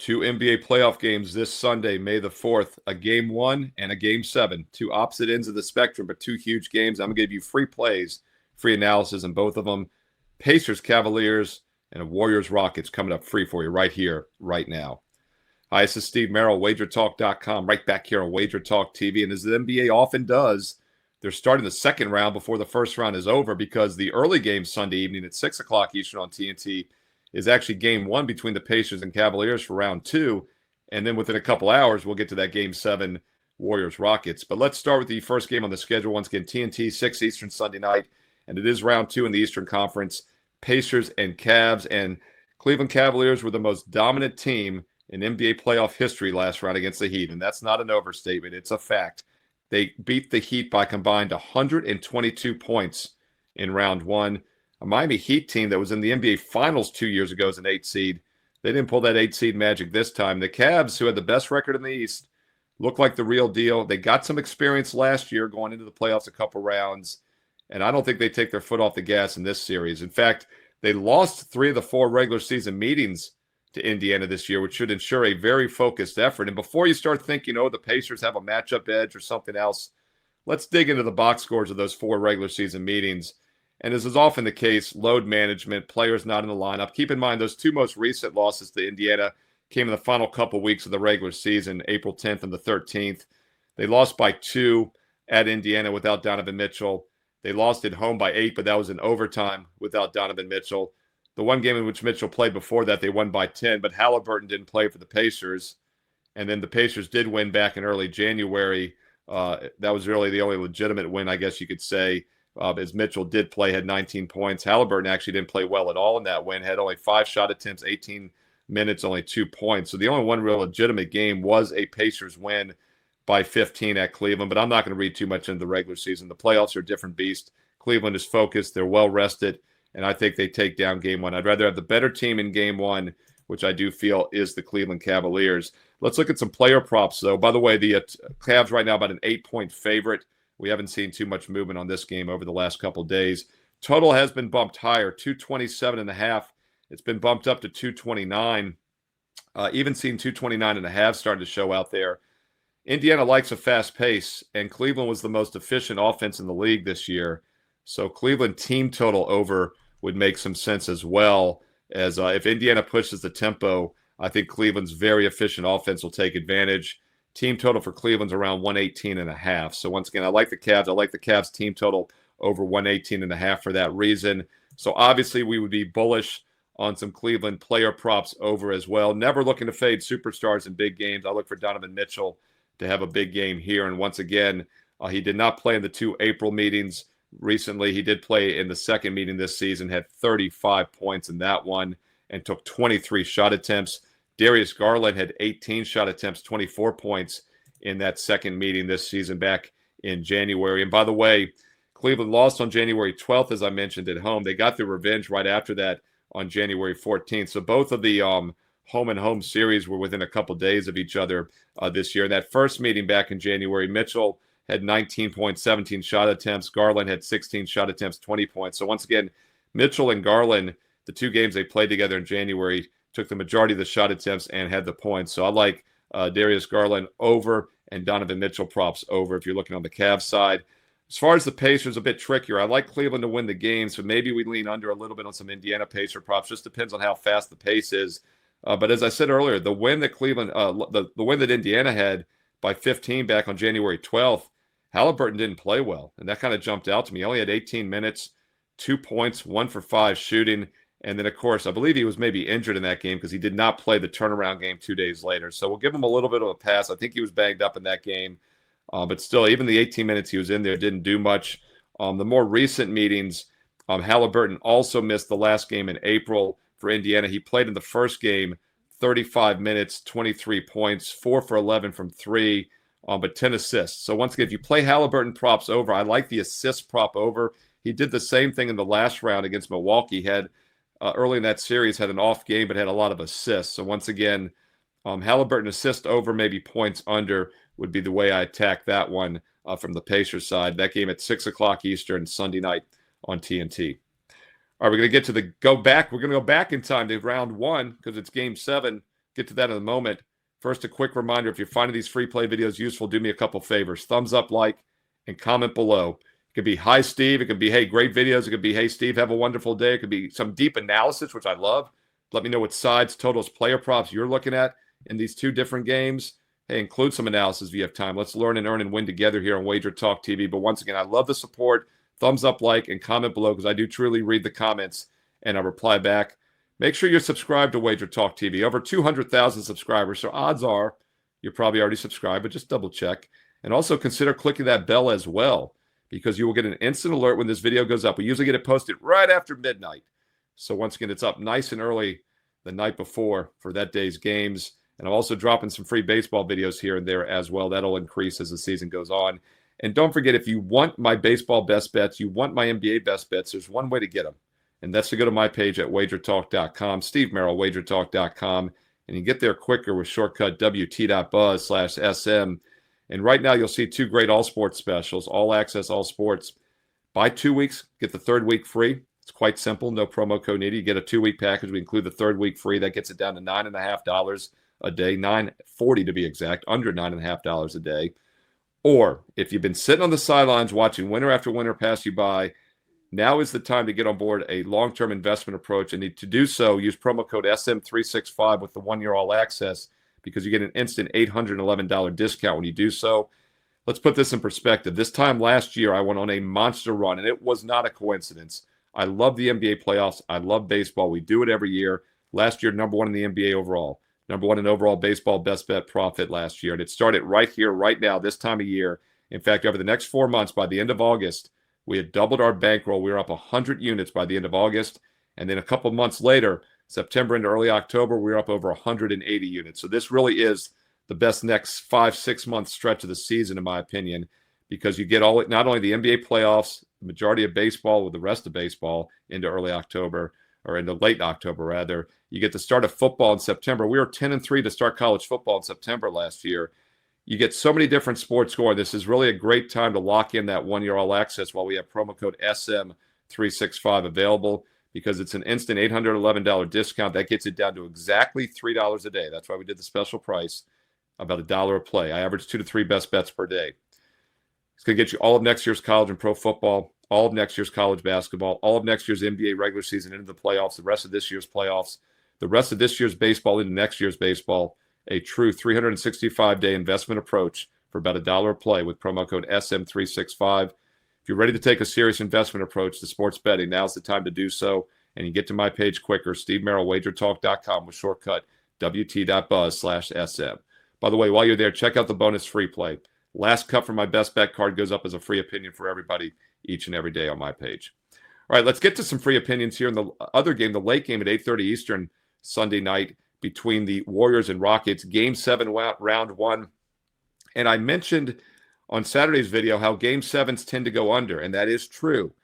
Two NBA playoff games this Sunday, May the 4th, a game 1 and a game 7. Two opposite ends of the spectrum, but two huge games. I'm going to give you free plays, free analysis in both of them. Pacers, Cavaliers, and Warriors, Rockets coming up free for you right here, right now. Hi, this is Steve Merril, WagerTalk.com, right back here on WagerTalk TV. And as the NBA often does, they're starting the second round before the first round is over because the early game Sunday evening at 6 o'clock Eastern on TNT is actually game 1 between the Pacers and Cavaliers for round 2. And then within a couple hours, we'll get to that game 7, Warriors-Rockets. But let's start with the first game on the schedule. Once again, TNT, 6 Eastern Sunday night. And it is round 2 in the Eastern Conference. Pacers and Cavs. And Cleveland Cavaliers were the most dominant team in NBA playoff history last round against the Heat. And that's not an overstatement. It's a fact. They beat the Heat by combined 122 points in round 1. A Miami Heat team that was in the NBA Finals 2 years ago as an 8 seed. They didn't pull that 8 seed magic this time. The Cavs, who had the best record in the East, look like the real deal. They got some experience last year going into the playoffs a couple rounds, and I don't think they take their foot off the gas in this series. In fact, they lost 3 of the 4 regular season meetings to Indiana this year, which should ensure a very focused effort. And before you start thinking, the Pacers have a matchup edge or something else, let's dig into the box scores of those 4 regular season meetings. And as is often the case, load management, players not in the lineup. Keep in mind, those 2 most recent losses to Indiana came in the final couple weeks of the regular season, April 10th and the 13th. They lost by 2 at Indiana without Donovan Mitchell. They lost at home by 8, but that was in overtime without Donovan Mitchell. The one game in which Mitchell played before that, they won by 10, but Halliburton didn't play for the Pacers. And then the Pacers did win back in early January. That was really the only legitimate win, I guess you could say, as Mitchell did play, had 19 points. Halliburton actually didn't play well at all in that win, had only 5 shot attempts, 18 minutes, only 2 points. So the only one real legitimate game was a Pacers win by 15 at Cleveland, but I'm not going to read too much into the regular season. The playoffs are a different beast. Cleveland is focused. They're well-rested, and I think they take down game 1. I'd rather have the better team in game 1, which I do feel is the Cleveland Cavaliers. Let's look at some player props, though. By the way, the Cavs right now about an 8-point favorite. We haven't seen too much movement on this game over the last couple days. Total has been bumped higher, 227.5. It's been bumped up to 229. Even seen 229.5 starting to show out there. Indiana likes a fast pace, and Cleveland was the most efficient offense in the league this year. So Cleveland team total over would make some sense as well. As if Indiana pushes the tempo, I think Cleveland's very efficient offense will take advantage. Team total for Cleveland's around 118.5. So once again, I like the Cavs. I like the Cavs team total over 118.5 for that reason. So obviously we would be bullish on some Cleveland player props over as well. Never looking to fade superstars in big games. I look for Donovan Mitchell to have a big game here. And once again, he did not play in the 2 April meetings recently. He did play in the second meeting this season, had 35 points in that one, and took 23 shot attempts. Darius Garland had 18 shot attempts, 24 points in that second meeting this season back in January. And by the way, Cleveland lost on January 12th, as I mentioned, at home. They got their revenge right after that on January 14th. So both of the home and home series were within a couple days of each other this year. In that first meeting back in January, Mitchell had 19 points, 17 shot attempts. Garland had 16 shot attempts, 20 points. So once again, Mitchell and Garland, the 2 games they played together in January, took the majority of the shot attempts and had the points. So I like Darius Garland over and Donovan Mitchell props over if you're looking on the Cavs side. As far as the Pacers, a bit trickier. I like Cleveland to win the game, so maybe we lean under a little bit on some Indiana Pacer props. Just depends on how fast the pace is. But as I said earlier, the win that the win that Indiana had by 15 back on January 12th, Halliburton didn't play well, and that kind of jumped out to me. He only had 18 minutes, 2 points, 1 for 5 shooting. And then, of course, I believe he was maybe injured in that game because he did not play the turnaround game 2 days later. So we'll give him a little bit of a pass. I think he was banged up in that game. But still, even the 18 minutes he was in there didn't do much. The more recent meetings, Halliburton also missed the last game in April for Indiana. He played in the first game, 35 minutes, 23 points, 4 for 11 from 3, but 10 assists. So once again, if you play Halliburton props over, I like the assist prop over. He did the same thing in the last round against Milwaukee. He had early in that series, had an off game, but had a lot of assists. So once again, Halliburton assist over, maybe points under would be the way I attack that one from the Pacers side. That game at 6 o'clock Eastern, Sunday night on TNT. All right, we're going to get to the go back. We're going to go back in time to round 1 because it's game 7 get to that in a moment. First, a quick reminder, if you're finding these free play videos useful, do me a couple favors. Thumbs up, like, and comment below. It could be, hi, Steve. It could be, hey, great videos. It could be, hey, Steve, have a wonderful day. It could be some deep analysis, which I love. Let me know what sides, totals, player props you're looking at in these two different games. Hey, include some analysis if you have time. Let's learn and earn and win together here on WagerTalk TV. But once again, I love the support. Thumbs up, like, and comment below because I do truly read the comments and I reply back. Make sure you're subscribed to WagerTalk TV. Over 200,000 subscribers, so odds are you're probably already subscribed, but just double check. And also consider clicking that bell as well because you will get an instant alert when this video goes up. We usually get it posted right after midnight. So once again, it's up nice and early the night before for that day's games. And I'm also dropping some free baseball videos here and there as well. That'll increase as the season goes on. And don't forget, if you want my baseball best bets, you want my NBA best bets, there's one way to get them. And that's to go to my page at WagerTalk.com, Steve Merril, WagerTalk.com. And you get there quicker with shortcut WT.buzz/SM. And right now you'll see two great all sports specials, all access, all sports. Buy 2 weeks, get the third week free. It's quite simple, no promo code needed. You get a 2-week package. We include the third week free. That gets it down to $9.50 a day, $9.40 to be exact, under $9.50 a day. Or if you've been sitting on the sidelines watching winter after winter pass you by, now is the time to get on board a long-term investment approach. And to do so, use promo code SM365 with the 1-year all access because you get an instant $811 discount when you do so. Let's put this in perspective. This time last year, I went on a monster run, and it was not a coincidence. I love the NBA playoffs. I love baseball. We do it every year. Last year, number one in the NBA overall. Number one in overall baseball best bet profit last year. And it started right here, right now, this time of year. In fact, over the next 4 months, by the end of August, we had doubled our bankroll. We were up 100 units by the end of August. And then a couple months later, September into early October, we were up over 180 units. So this really is the best next 5-6 month stretch of the season, in my opinion, because you get not only the NBA playoffs, the majority of baseball with the rest of baseball into early October, or into late October, rather. You get the start of football in September. We were 10-3 to start college football in September last year. You get so many different sports going. This is really a great time to lock in that 1-year all access while we have promo code SM365 available because it's an instant $811 discount. That gets it down to exactly $3 a day. That's why we did the special price, about $1 a play. I average 2 to 3 best bets per day. It's going to get you all of next year's college and pro football, all of next year's college basketball, all of next year's NBA regular season into the playoffs, the rest of this year's playoffs, the rest of this year's baseball into next year's baseball, a true 365-day investment approach for about $1 a play with promo code SM365. If you're ready to take a serious investment approach to sports betting, now's the time to do so. And you get to my page quicker, Steve Merril, WagerTalk.com with shortcut WT.buzz/SM. By the way, while you're there, check out the bonus free play. Last cut for my best bet card goes up as a free opinion for everybody each and every day on my page. All right, let's get to some free opinions here in the other game, the late game at 8:30 Eastern Sunday night between the Warriors and Rockets, Game 7, Round 1. And I mentioned on Saturday's video how Game 7s tend to go under, and that is true.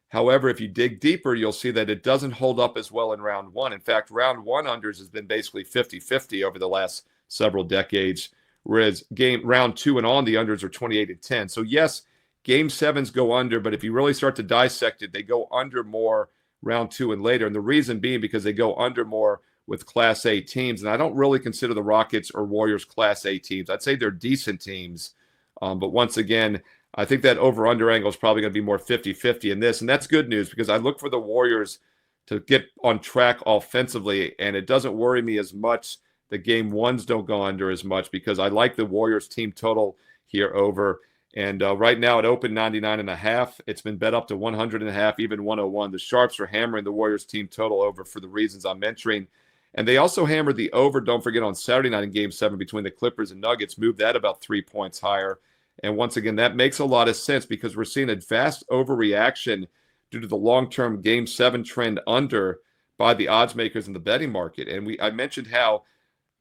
However, if you dig deeper, you'll see that it doesn't hold up as well in Round 1. In fact, Round 1 unders has been basically 50-50 over the last several decades, whereas Round 2 and on, the unders are 28-10. So yes, Game 7s go under, but if you really start to dissect it, they go under more Round 2 and later. And the reason being because they go under more with Class A teams. And I don't really consider the Rockets or Warriors Class A teams. I'd say they're decent teams. But once again, I think that over-under angle is probably going to be more 50-50 in this. And that's good news because I look for the Warriors to get on track offensively, and it doesn't worry me as much that Game 1s don't go under as much because I like the Warriors team total here over. And right now it opened 99.5. It's been bet up to 100.5, even 101. The Sharps are hammering the Warriors team total over for the reasons I'm mentioning. And they also hammered the over, don't forget, on Saturday night in Game 7 between the Clippers and Nuggets, moved that about 3 points higher. And once again, that makes a lot of sense because we're seeing a vast overreaction due to the long-term Game 7 trend under by the odds makers in the betting market. And I mentioned how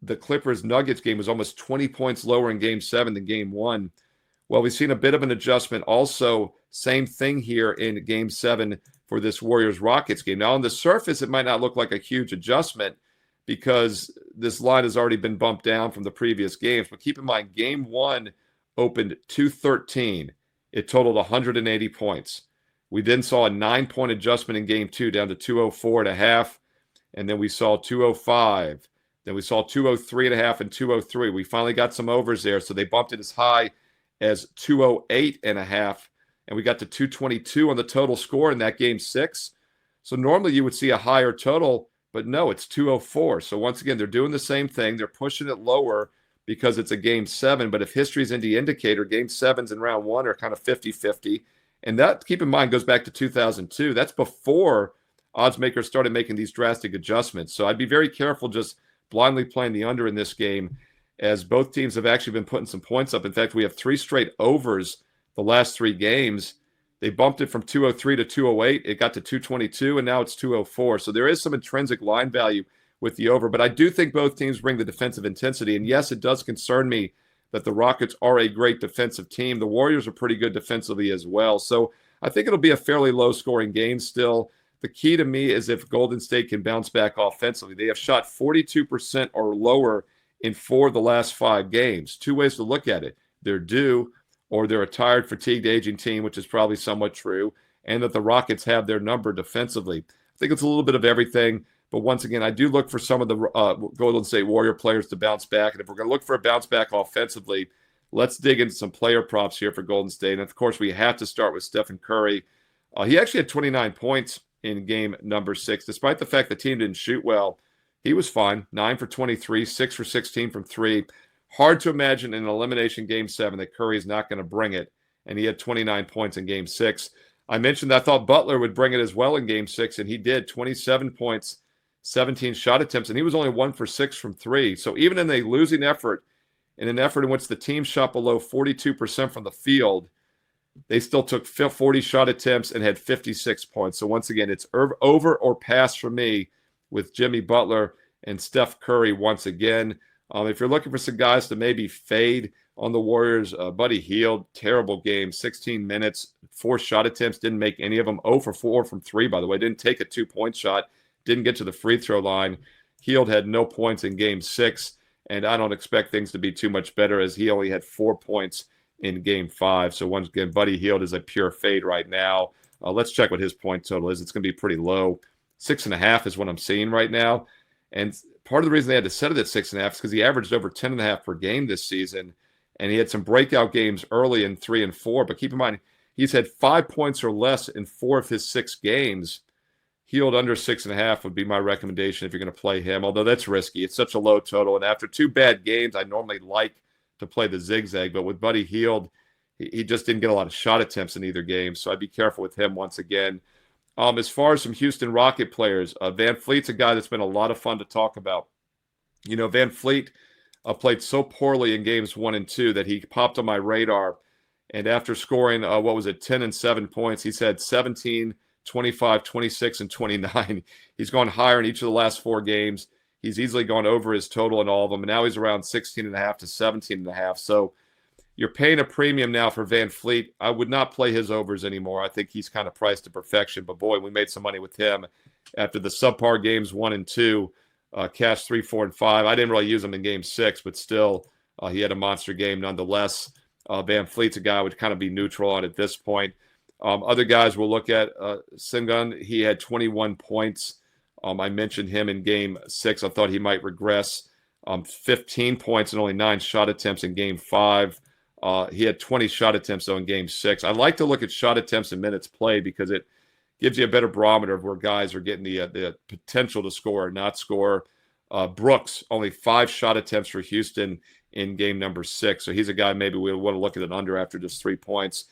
the Clippers-Nuggets game was almost 20 points lower in Game 7 than Game 1. Well, we've seen a bit of an adjustment. Also, same thing here in Game 7 for this Warriors-Rockets game. Now, on the surface, it might not look like a huge adjustment because this line has already been bumped down from the previous games. But keep in mind, Game 1 opened 213. It totaled 180 points. We then saw a 9-point adjustment in Game 2 down to 204.5. And then we saw 205, Then we saw 203.5 and 203. We finally got some overs there. So they bumped it as high as 208.5. And we got to 222 on the total score in that game 6. So normally you would see a higher total, but no, it's 204. So once again, they're doing the same thing. They're pushing it lower because it's a game 7. But if history's any indicator, game 7s in round 1 are kind of 50-50. And that, keep in mind, goes back to 2002. That's before odds makers started making these drastic adjustments. So I'd be very careful just blindly playing the under in this game, as both teams have actually been putting some points up. In fact, we have 3 straight overs the last 3 games. They bumped it from 203 to 208. It got to 222, and now it's 204. So there is some intrinsic line value with the over. But I do think both teams bring the defensive intensity. And yes, it does concern me that the Rockets are a great defensive team. The Warriors are pretty good defensively as well. So I think it'll be a fairly low-scoring game still. The key to me is if Golden State can bounce back offensively. They have shot 42% or lower in 4 of the last 5 games. 2 ways to look at it. They're due, or they're a tired, fatigued, aging team, which is probably somewhat true, and that the Rockets have their number defensively. I think it's a little bit of everything, but once again, I do look for some of the Golden State Warrior players to bounce back, and if we're going to look for a bounce back offensively, let's dig into some player props here for Golden State. And, of course, we have to start with Stephen Curry. He actually had 29 points in game number 6, despite the fact the team didn't shoot well. He was fine, 9 for 23, 6 for 16 from 3. Hard to imagine in an elimination game 7 that Curry is not going to bring it, and he had 29 points in game 6. I mentioned that I thought Butler would bring it as well in game 6, and he did, 27 points, 17 shot attempts, and he was only 1 for 6 from 3. So even in a losing effort, in an effort in which the team shot below 42% from the field, they still took 40 shot attempts and had 56 points. So once again, it's over or pass for me with Jimmy Butler and Steph Curry once again. If you're looking for some guys to maybe fade on the Warriors, Buddy Hield, terrible game, 16 minutes, 4 shot attempts, didn't make any of them. 0 for 4 from 3, by the way, didn't take a 2-point shot, didn't get to the free throw line. Hield had no points in game 6, and I don't expect things to be too much better as he only had 4 points in game 5. So once again, Buddy Hield is a pure fade right now. Let's check what his point total is. It's going to be pretty low. 6.5 is what I'm seeing right now. And part of the reason they had to set it at 6.5 is because he averaged over 10.5 per game this season. And he had some breakout games early in 3 and 4. But keep in mind, he's had 5 points or less in 4 of his 6 games. Hield under 6.5 would be my recommendation if you're going to play him, although that's risky. It's such a low total. And after 2 bad games, I normally like to play the zigzag. But with Buddy Hield, he just didn't get a lot of shot attempts in either game. So I'd be careful with him once again. As far as some Houston Rocket players, Van Fleet's a guy that's been a lot of fun to talk about. You know, Van Fleet played so poorly in games 1 and 2 that he popped on my radar. And after scoring, 10 and 7 points, he's had 17, 25, 26, and 29. He's gone higher in each of the last 4 games. He's easily gone over his total in all of them. And now he's around 16.5 to 17.5. So you're paying a premium now for Van Fleet. I would not play his overs anymore. I think he's kind of priced to perfection. But, boy, we made some money with him after the subpar games 1 and 2, cash 3, 4, and 5. I didn't really use him in game 6, but still he had a monster game nonetheless. Van Fleet's a guy I would kind of be neutral on at this point. Other guys we'll look at, Sengun, he had 21 points. I mentioned him in game 6. I thought he might regress. 15 points and only 9 shot attempts in game 5. He had 20 shot attempts, though, in game 6. I like to look at shot attempts and minutes played because it gives you a better barometer of where guys are getting the potential to score or not score. Brooks, only 5 shot attempts for Houston in game number 6. So he's a guy maybe we want to look at it under after just 3 points.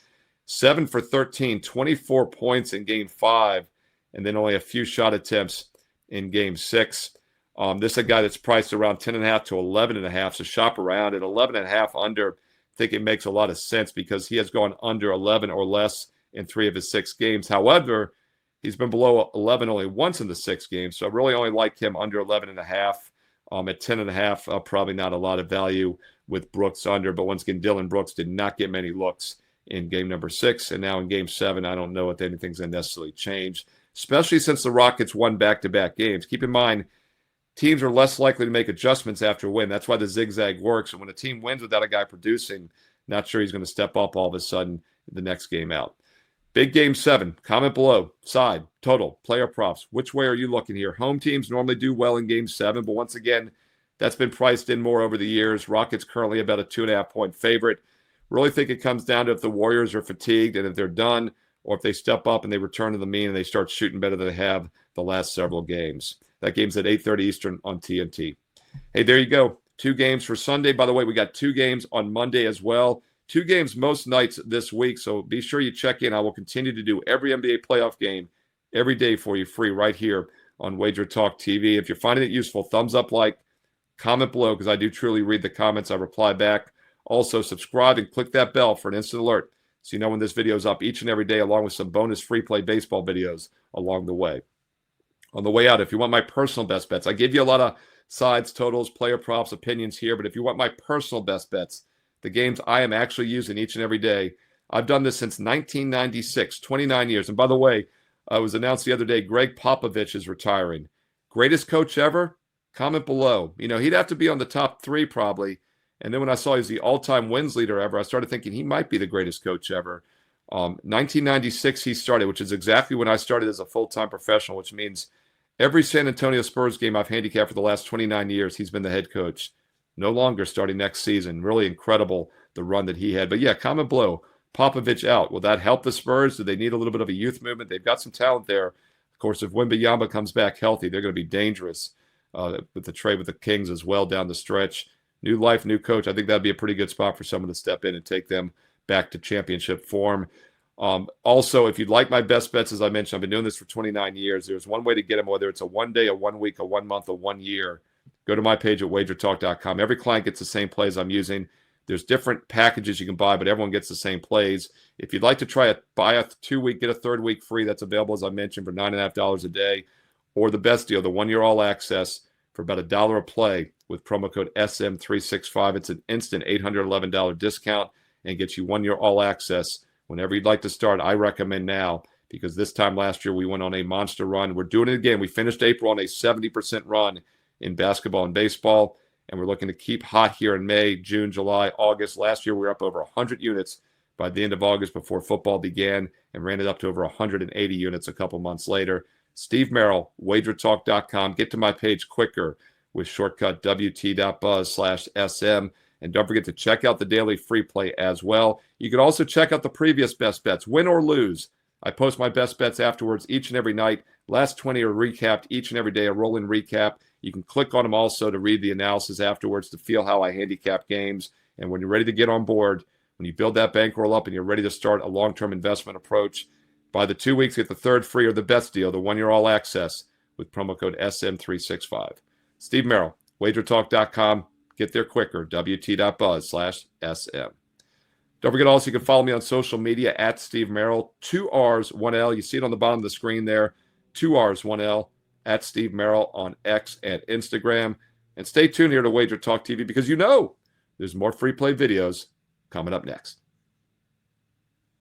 7 for 13, 24 points in game 5, and then only a few shot attempts in game 6. This is a guy that's priced around 10.5 to 11.5, so shop around at 11.5 under. I think it makes a lot of sense because he has gone under 11 or less in 3 of his 6 games. However, he's been below 11 only once in the 6 games, so I really only like him under 11.5. At 10.5, probably not a lot of value with Brooks under, but once again, Dylan Brooks did not get many looks in game number 6, and now in game 7, I don't know if anything's going to necessarily change, especially since the Rockets won back-to-back games. Keep in mind, teams are less likely to make adjustments after a win. That's why the zigzag works. And when a team wins without a guy producing, not sure he's going to step up all of a sudden the next game out. Big game 7. Comment below. Side, total, player props. Which way are you looking here? Home teams normally do well in game 7, but once again, That's been priced in more over the years. Rockets currently about a 2.5-point favorite. Really think it comes down to if the Warriors are fatigued and if they're done, or if they step up and they return to the mean and they start shooting better than they have the last several games. That game's at 8:30 Eastern on TNT. Hey, there you go. 2 games for Sunday. By the way, we got 2 games on Monday as well. 2 games most nights this week, so be sure you check in. I will continue to do every NBA playoff game every day for you free right here on WagerTalk TV. If you're finding it useful, thumbs up, like, comment below, because I do truly read the comments. I reply back. Also, subscribe and click that bell for an instant alert so you know when this video is up each and every day, along with some bonus free play baseball videos along the way. On the way out, if you want my personal best bets, I give you a lot of sides, totals, player props, opinions here, but if you want my personal best bets, the games I am actually using each and every day, I've done this since 1996, 29 years. And by the way, it was announced the other day, Greg Popovich is retiring. Greatest coach ever? Comment below. You know, he'd have to be on the top 3 probably. And then when I saw he's the all-time wins leader ever, I started thinking he might be the greatest coach ever. 1996 he started, which is exactly when I started as a full-time professional, which means every San Antonio Spurs game I've handicapped for the last 29 years, he's been the head coach. No longer starting next season. Really incredible, the run that he had. But yeah, comment below. Popovich out. Will that help the Spurs? Do they need a little bit of a youth movement? They've got some talent there. Of course, if Wembanyama comes back healthy, they're going to be dangerous with the trade with the Kings as well down the stretch. New life, new coach. I think that'd be a pretty good spot for someone to step in and take them back to championship form. Also, if you'd like my best bets, as I mentioned, I've been doing this for 29 years. There's one way to get them, whether it's a 1 day, a 1 week, a 1 month, a 1 year. Go to my page at WagerTalk.com. Every client gets the same plays I'm using. There's different packages you can buy, but everyone gets the same plays. If you'd like to buy a 2-week, get a 3rd week free, that's available, as I mentioned, for $9.50 a day. Or the best deal, the 1-year all access for about $1 a play with promo code SM365. It's an instant $811 discount and gets you 1 year all access whenever you'd like to start. I recommend now, because this time last year we went on a monster run. We're doing it again. We finished April on a 70% run in basketball and baseball, and we're looking to keep hot here in May, June, July, August. Last year we were up over 100 units by the end of August before football began, and ran it up to over 180 units a couple months later. Steve Merril, WagerTalk.com. Get to my page quicker with shortcut wt.buzz/SM. And don't forget to check out the daily free play as well. You can also check out the previous best bets, win or lose. I post my best bets afterwards each and every night. Last 20 are recapped each and every day, a rolling recap. You can click on them also to read the analysis afterwards to feel how I handicap games. And when you're ready to get on board, when you build that bankroll up and you're ready to start a long-term investment approach, by the 2 weeks, get the 3rd free or the best deal, the 1 year all access with promo code SM365. Steve Merril, WagerTalk.com. Get there quicker, wt.buzz/SM. Don't forget also you can follow me on social media at Steve Merril, 2 R's, 1 L. You see it on the bottom of the screen there, 2 R's, 1 L, at Steve Merril on X and Instagram. And stay tuned here to WagerTalk TV, because you know there's more free play videos coming up next.